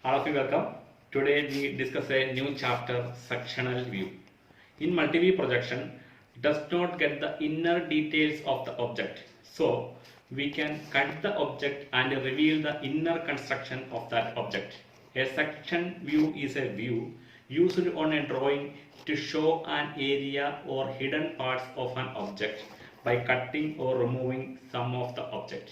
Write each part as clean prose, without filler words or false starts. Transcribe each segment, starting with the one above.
All of you welcome. Today we discuss a new chapter, sectional view. In multi-view projection, does not get the inner details of the object. So we can cut the object and reveal the inner construction of that object. A section view is a view used on a drawing to show an area or hidden parts of an object by cutting or removing some of the object.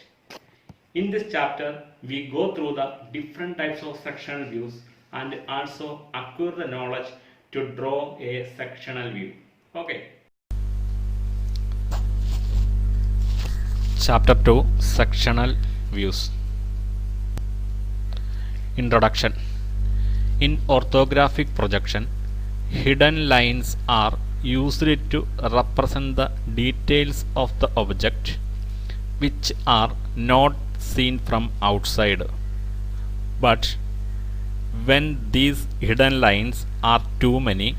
In this chapter, we go through the different types of sectional views and also acquire the knowledge to draw a sectional view. Okay. Chapter 2 Sectional Views. Introduction. In orthographic projection, hidden lines are used to represent the details of the object which are not seen from outside. But when these hidden lines are too many,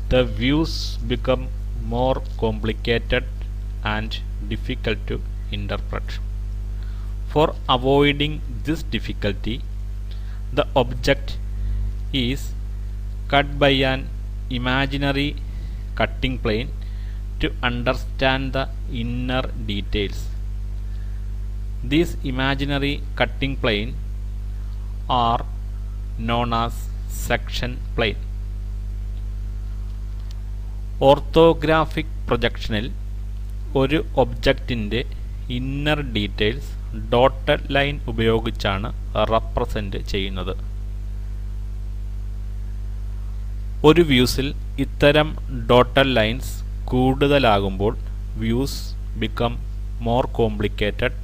the views become more complicated and difficult to interpret. For avoiding this difficulty, the object is cut by an imaginary cutting plane to understand the inner details. These imaginary cutting plane are known as section plane. Orthographic പ്രൊജക്ഷനിൽ ഒരു ഒബ്ജക്റ്റിൻ്റെ inner details dotted line ഉപയോഗിച്ചാണ് represent ചെയ്യുന്നത്. ഒരു വ്യൂസിൽ ഇത്തരം dotted lines കൂടുതലാകുമ്പോൾ views become more complicated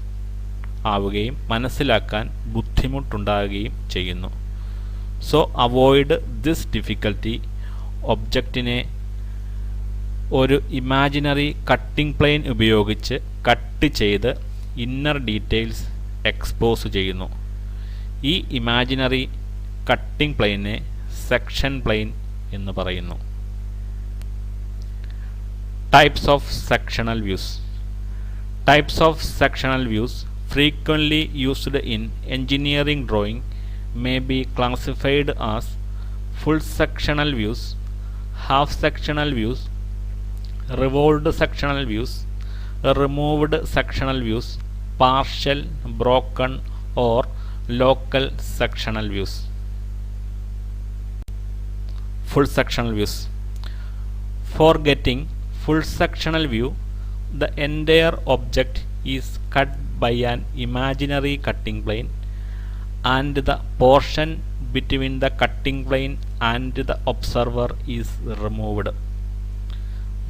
ആവുകയും മനസ്സിലാക്കാൻ ബുദ്ധിമുട്ടുണ്ടാകുകയും ചെയ്യുന്നു. സോ അവോയ്ഡ് ദിസ് ഡിഫിക്കൽറ്റി, ഒബ്ജക്റ്റിനെ ഒരു ഇമാജിനറി കട്ടിംഗ് പ്ലെയിൻ ഉപയോഗിച്ച് കട്ട് ചെയ്ത് ഇന്നർ ഡീറ്റെയിൽസ് എക്സ്പോസ് ചെയ്യുന്നു. ഈ ഇമാജിനറി കട്ടിംഗ് പ്ലെയിനെ സെക്ഷൻ പ്ലെയിൻ എന്ന് പറയുന്നു. Types of sectional views. Types of sectional views frequently used in engineering drawing may be classified as full sectional views, half sectional views, revolved sectional views, removed sectional views, partial, broken or local sectional views. Full sectional views. For getting full sectional view, the entire object is cut by an imaginary cutting plane and the portion between the cutting plane and the observer is removed.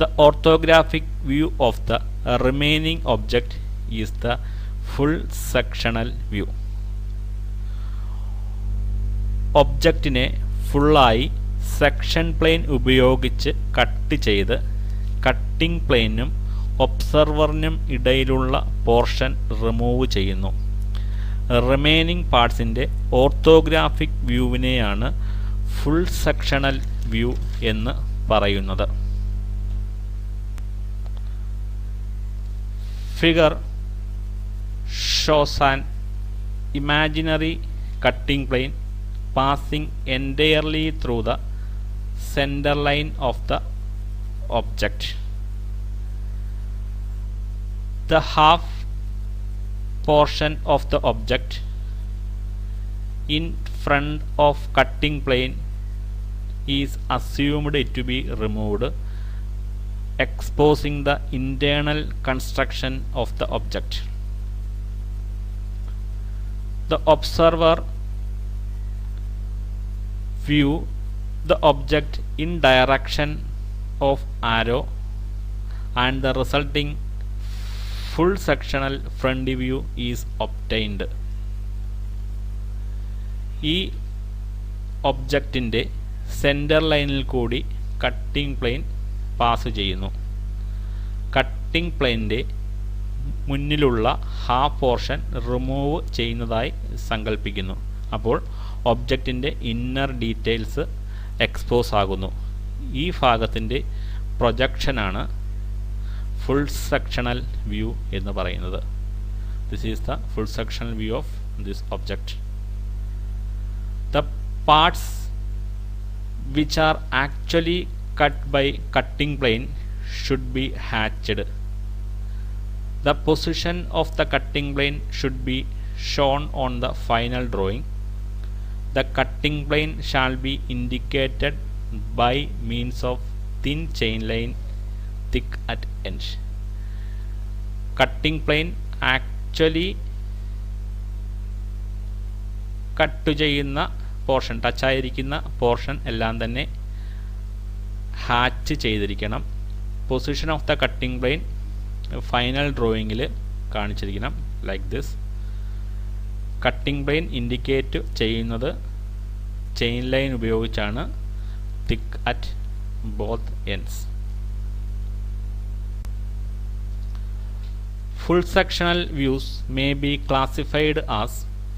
The orthographic view of the remaining object is the full sectional view. ഒബ്ജക്റ്റിനെ ഫുള്ളായി section plane ഉപയോഗിച്ച് cut ചെയ്ത് cutting പ്ലെയിനും ഒബ്സർവറിനും ഇടയിലുള്ള portion remove ചെയ്യുന്നു. Remaining പാർട്സിൻ്റെ orthographic വ്യൂവിനെയാണ് ഫുൾ സെക്ഷണൽ വ്യൂ എന്ന് പറയുന്നത്. Figure shows an imaginary cutting plane passing entirely through the center line of the object. The half portion of the object in front of cutting plane is assumed to be removed, exposing the internal construction of the object. The observer view the object in direction of arrow and the resulting full sectional front view is obtained. ഈ ഒബ്ജക്റ്റിൻ്റെ centre ലൈനിൽ കൂടി cutting plain pass ചെയ്യുന്നു. Cutting പ്ലെയിൻ്റെ മുന്നിലുള്ള half portion remove ചെയ്യുന്നതായി സങ്കല്പിക്കുന്നു. അപ്പോൾ ഒബ്ജക്റ്റിൻ്റെ inner details expose ആകുന്നു. ഈ ഭാഗത്തിൻ്റെ പ്രൊജക്ഷനാണ് full sectional view എന്ന് പറയുന്നത്. This is the full sectional view of this object. parts which are actually cut by cutting plane should be hatched. The position of the cutting plane should be shown on the final drawing. The cutting plane shall be indicated by means of thin chain line thick at end. Cutting plane actually cut ചെയ്യുന്ന portion, ടച്ചായിരിക്കുന്ന portion എല്ലാം തന്നെ hatch ചെയ്തിരിക്കണം. Position of the cutting plane final ഡ്രോയിങ്ങിൽ കാണിച്ചിരിക്കണം like this. Cutting plane indicate ചെയ്യുന്നത് chain line ഉപയോഗിച്ചാണ്, thick at both ends. Full sectional views may be classified as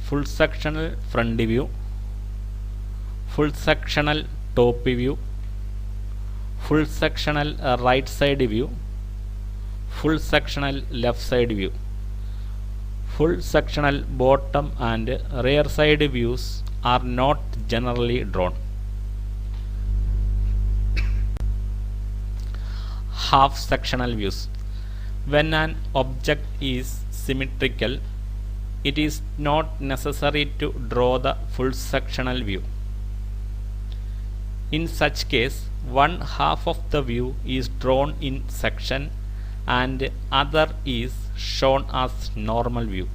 full sectional front view, full sectional top view, full sectional right side view, full sectional left side view. Full sectional bottom and rear side views are not generally drawn. Half sectional views. When an object is symmetrical, it is not necessary to draw the full sectional view. In such case, one half of the view is drawn in section and other is shown as normal view.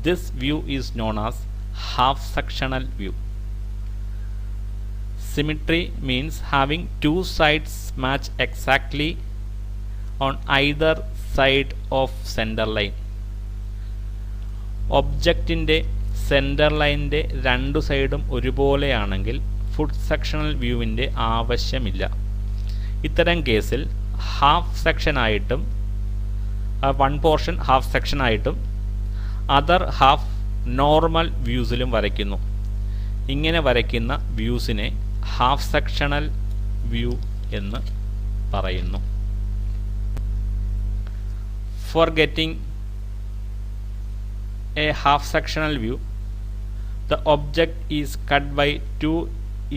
This view is known as half sectional view. Symmetry means having two sides match exactly on either side of center line. ഒബ്ജക്റ്റിൻ്റെ centre ലൈനിൻ്റെ രണ്ടു സൈഡും ഒരുപോലെയാണെങ്കിൽ full sectional വ്യൂവിൻ്റെ ആവശ്യമില്ല. ഇത്തരം കേസിൽ half സെക്ഷനായിട്ടും one portion half സെക്ഷനായിട്ടും other half normal വ്യൂസിലും വരയ്ക്കുന്നു. ഇങ്ങനെ വരയ്ക്കുന്ന വ്യൂസിനെ ഹാഫ് സെക്ഷണൽ വ്യൂ എന്ന് പറയുന്നു. For getting a half sectional view, the object is cut by two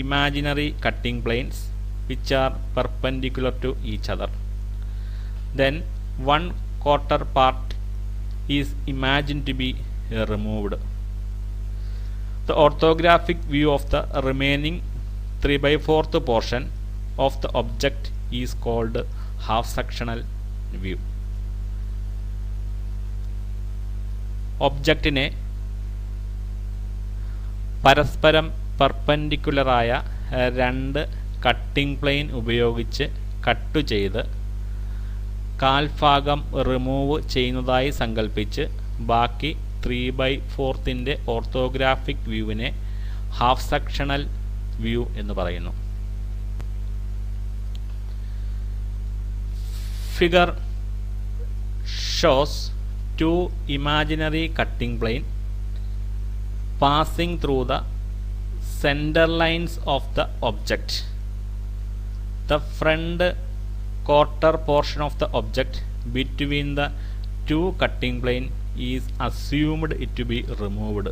imaginary cutting planes which are perpendicular to each other. Then one quarter part is imagined to be removed. The orthographic view of the remaining 3/4 portion of the object is called half sectional view. ഒബ്ജക്റ്റിനെ പരസ്പരം പെർപെൻഡിക്കുലറായ രണ്ട് cutting plain ഉപയോഗിച്ച് cut ചെയ്ത് കാൽഭാഗം remove ചെയ്യുന്നതായി സങ്കല്പിച്ച് ബാക്കി 3/4 orthographic വ്യൂവിനെ half sectional view എന്ന് പറയുന്നു. Figure shows two imaginary cutting plane passing through the center lines of the object. The front quarter portion of the object between the two cutting plane is assumed to be removed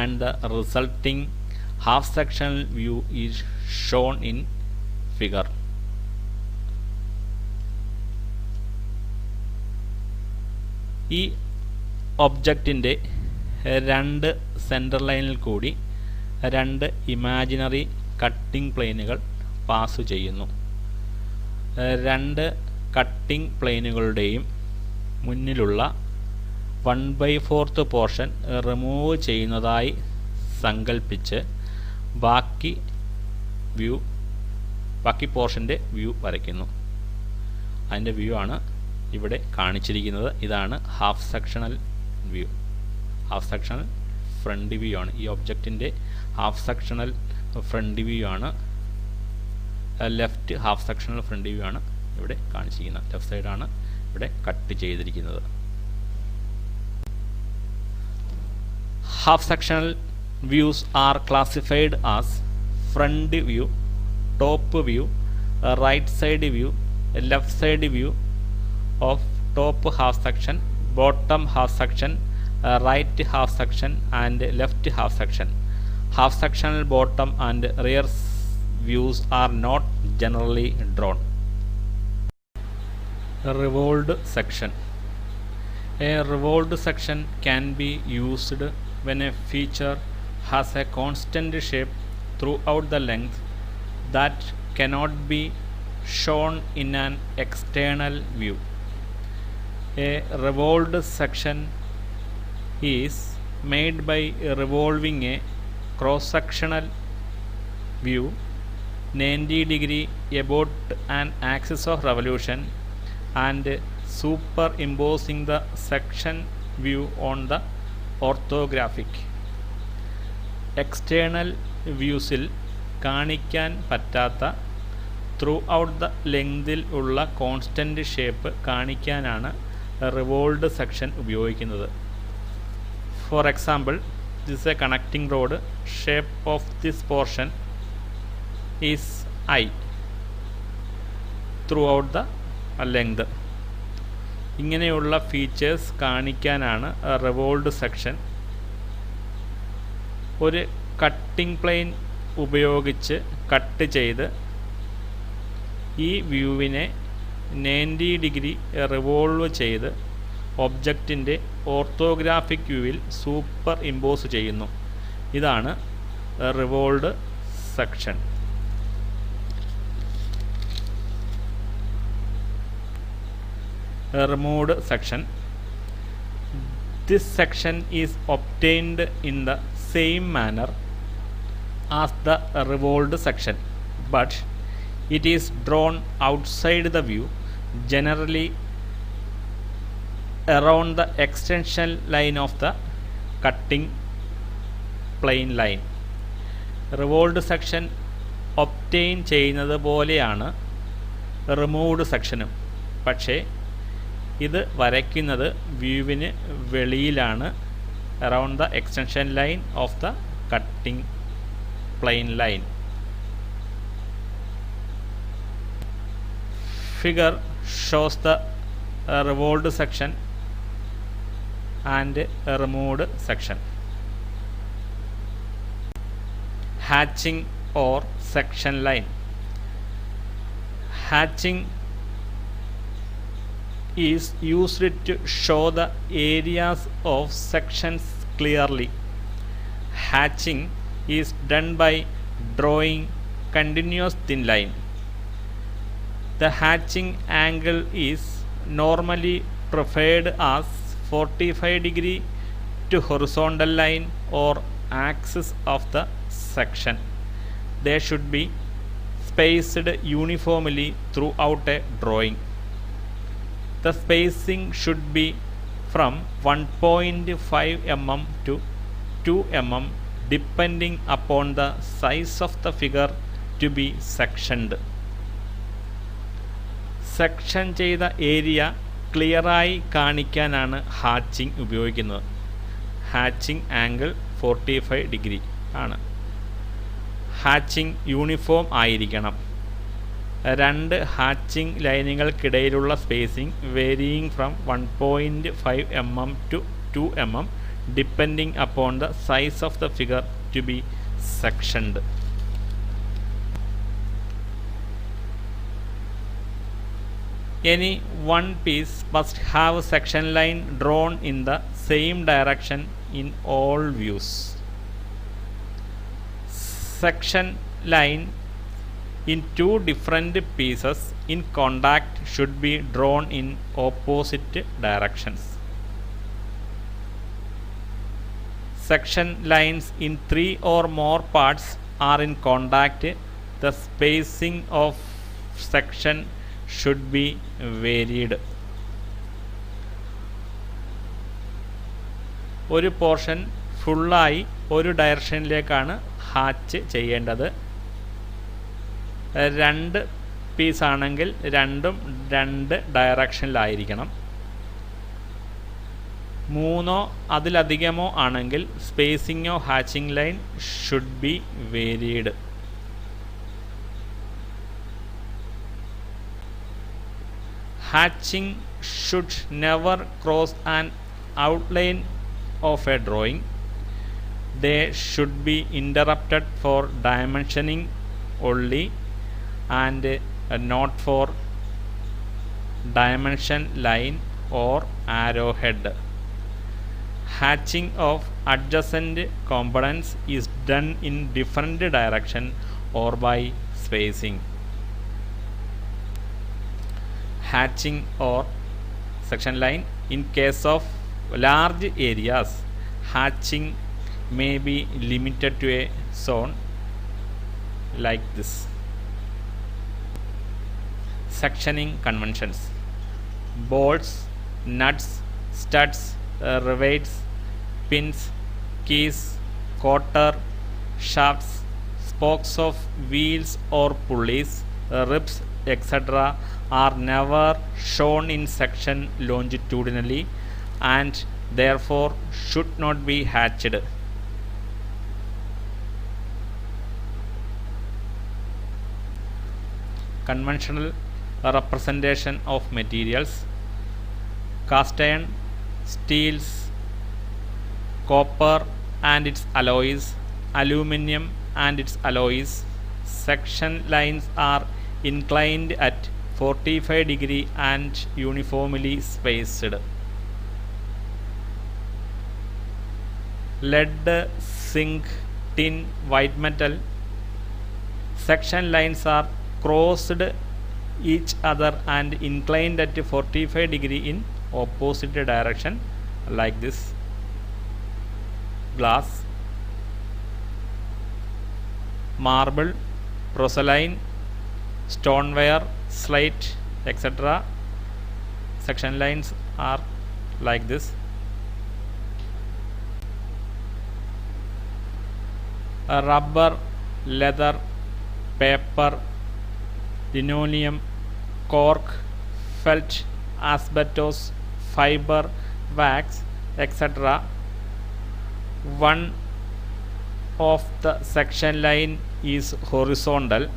and the resulting half sectional view is shown in figure. ഈ ഒബ്ജക്റ്റിൻ്റെ രണ്ട് centre ലൈനിൽ കൂടി രണ്ട് imaginary cutting പ്ലെയിനുകൾ pass ചെയ്യുന്നു. രണ്ട് cutting പ്ലെയിനുകളുടെയും മുന്നിലുള്ള 1/4 portion remove ചെയ്യുന്നതായി സങ്കല്പിച്ച് ബാക്കി പോർഷൻ്റെ വ്യൂ വരയ്ക്കുന്നു. അതിൻ്റെ വ്യൂ ആണ് ഇവിടെ കാണിച്ചിരിക്കുന്നത്. ഇതാണ് half sectional view. Half sectional front view ആണ്. ഈ ഒബ്ജക്റ്റിൻ്റെ ഹാഫ് സെക്ഷണൽ ഫ്രണ്ട് വ്യൂ ആണ്. Left half sectional front view ആണ് ഇവിടെ കാണിച്ചിരിക്കുന്നത്. ലെഫ്റ്റ് സൈഡാണ് ഇവിടെ കട്ട് ചെയ്തിരിക്കുന്നത്. Half sectional views are classified as front view, top view, right side view, left side view of top half section, bottom half section, right half section and left half section. half sectional bottom and rear views are not generally drawn. A revolved section. A revolved section can be used when a feature has a constant shape throughout the length that cannot be shown in an external view. A revolved section is made by revolving a cross-sectional view 90 degree about an axis of revolution and superimposing the section view on the orthographic. External വ്യൂസിൽ കാണിക്കാൻ പറ്റാത്ത through out the ലെങ്തിൽ ഉള്ള constant shape കാണിക്കാനാണ് revolved section ഉപയോഗിക്കുന്നത്. For example, this A connecting road, shape of this portion is I through out the length. ഇങ്ങനെയുള്ള features കാണിക്കാനാണ് revolved section. ഒരു cutting plain ഉപയോഗിച്ച് cut ചെയ്ത് ഈ വ്യൂവിനെ 90 ഡിഗ്രി റിവോൾവ് ചെയ്ത് ഒബ്ജക്റ്റിൻ്റെ ഓർത്തോഗ്രാഫിക് വ്യൂവിൽ സൂപ്പർ ഇമ്പോസ് ചെയ്യുന്നു. ഇതാണ് revolved section. Removed section. This section is obtained in the same manner as the revolved section, but it is drawn outside the view, generally around the extension line of the cutting plane line. Revolved section obtain ചെയ്യുന്നത് പോലെയാണ് removed സെക്ഷനും. പക്ഷേ ഇത് വരയ്ക്കുന്നത് വ്യൂവിന് വെളിയിലാണ്, around the extension line of the cutting plane line. Figure shows the revolved section and removed section. Hatching or section line. Hatching is used to show the areas of sections clearly. Hatching is done by drawing continuous thin line. The hatching angle is normally preferred as 45 degree to horizontal line or axis of the section. They should be spaced uniformly throughout a drawing. The spacing should be from 1.5 mm to 2 mm depending upon the size of the figure to be sectioned. Section ചെയ്ത area ക്ലിയറായി കാണിക്കാനാണ് hatching ഉപയോഗിക്കുന്നത്. Hatching angle 45 degree ആണ്. Hatching uniform ആയിരിക്കണം. രണ്ട് hatching ലൈനുകൾക്കിടയിലുള്ള spacing varying from 1.5 mm to 2 mm depending upon the size of the figure to be sectioned. Any one piece must have a section line drawn in the same direction in all views. Section line in two different pieces in contact should be drawn in opposite directions. Section lines in 3 or more parts are in contact. The spacing of section should be varied. ഒരു portion ഫുള്ളായി ഒരു ഡയറക്ഷനിലേക്കാണ് hatch ചെയ്യേണ്ടത്. രണ്ട് പീസാണെങ്കിൽ രണ്ടും രണ്ട് ഡയറക്ഷനിലായിരിക്കണം. മൂന്നോ അതിലധികമോ ആണെങ്കിൽ spacing of hatching line should be varied. Hatching should never cross an outline of a drawing. they should be interrupted for dimensioning only and not for dimension line or arrowhead. Hatching of adjacent components is done in different direction or by spacing. Hatching or section line. In case of large areas, hatching may be limited to a zone like this. Sectioning conventions. Bolts, nuts, studs, rivets, pins, keys, cotter, shafts, spokes of wheels or pulleys, ribs, etc. are never shown in section longitudinally and therefore should not be hatched. Conventional representation of materials: cast iron, steels, copper and its alloys, aluminum and its alloys. Section lines are inclined at 45 degree and uniformly spaced. Lead, zinc, tin, white metal. Section lines are crossed each other and inclined at 45 degree in opposite direction like this. Glass, marble, porcelain, stoneware, slate, etc. Section lines are like this. Rubber, leather, paper, linoleum, cork, felt, asbestos, fiber, wax, etc. One of the section line is horizontal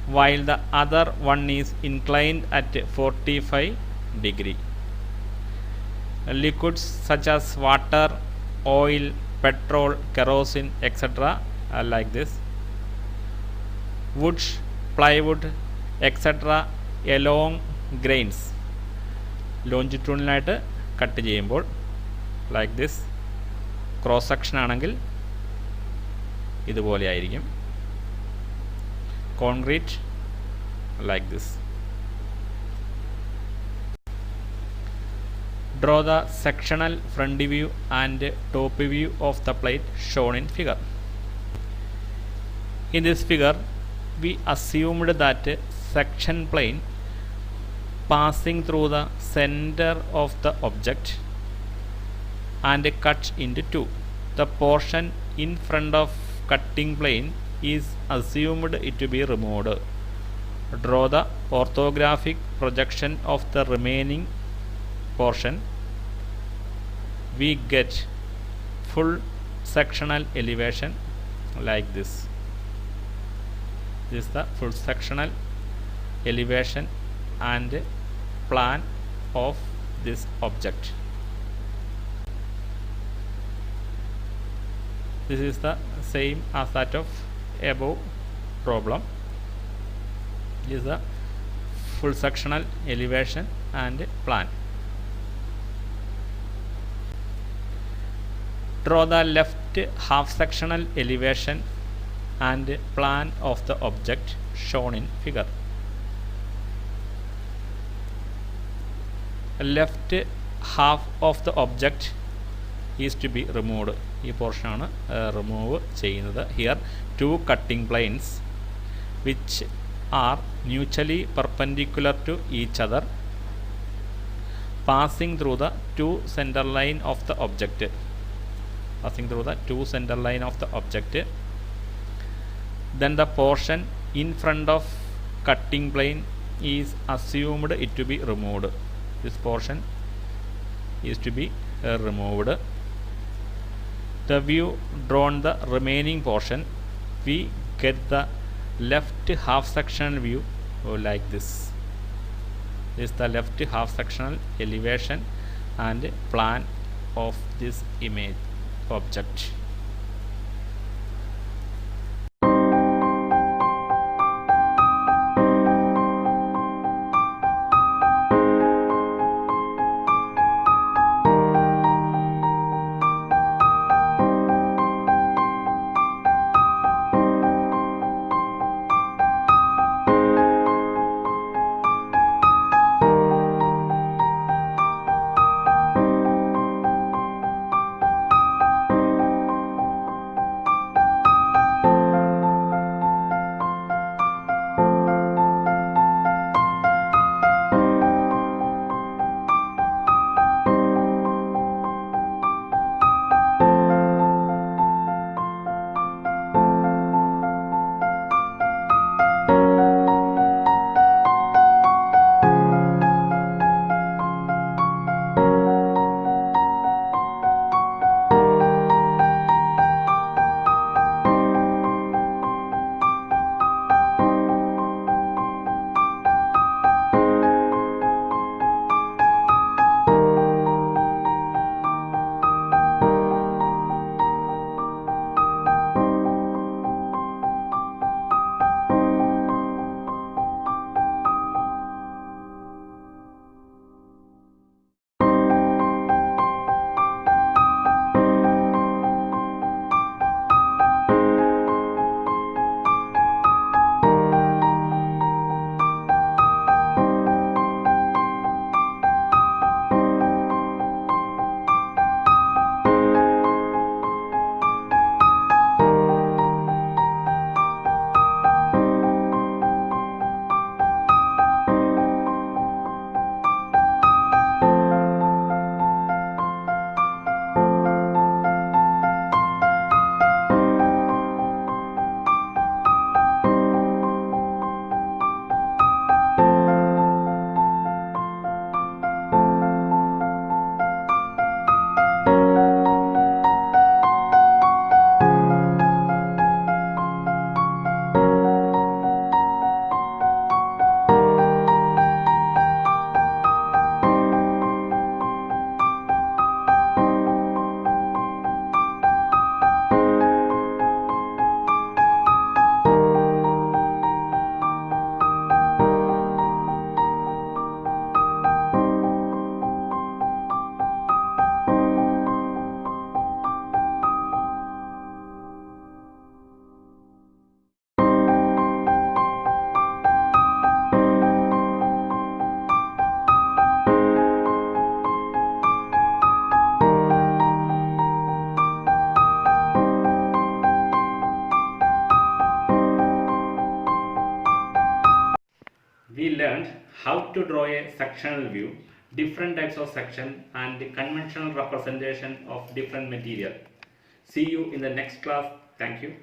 while the other one is inclined at 45 degree. Liquids such as water, oil, petrol, kerosene, etc. are like this. Wood, plywood, etc. along grains longitudinal cut ചെയ്യുമ്പോൾ like this. Cross section ആണെങ്കിൽ ഇതുപോലെ ആയിരിക്കും. Concrete like this. Draw the sectional front view and top view of the plate shown in figure. In this figure, we assumed that section plane passing through the center of the object and cut into two. The portion in front of cutting plane is assumed it to be removed. Draw the orthographic projection of the remaining portion. We get full sectional elevation like this. This is the full sectional elevation and plan of this object. This is the same as that of above problem. This is the full sectional elevation and plan. Draw the left half sectional elevation and plan of the object shown in figure. Left half of the object is to be removed. ഈ പോർഷനാണ് remove ചെയ്യുന്നത്. Here two cutting planes which are mutually perpendicular to each other passing through the two centre line of the object. Passing through the two center line of the object. Then the portion in front of cutting plane is assumed it to be removed. This portion is to be removed. The view drawn the remaining portion, we get the left half sectional view like this. This is the left half sectional elevation and plan of this image object. We learned how to draw a sectional view, different types of section and the conventional representation of different material. See you in the next class. Thank you.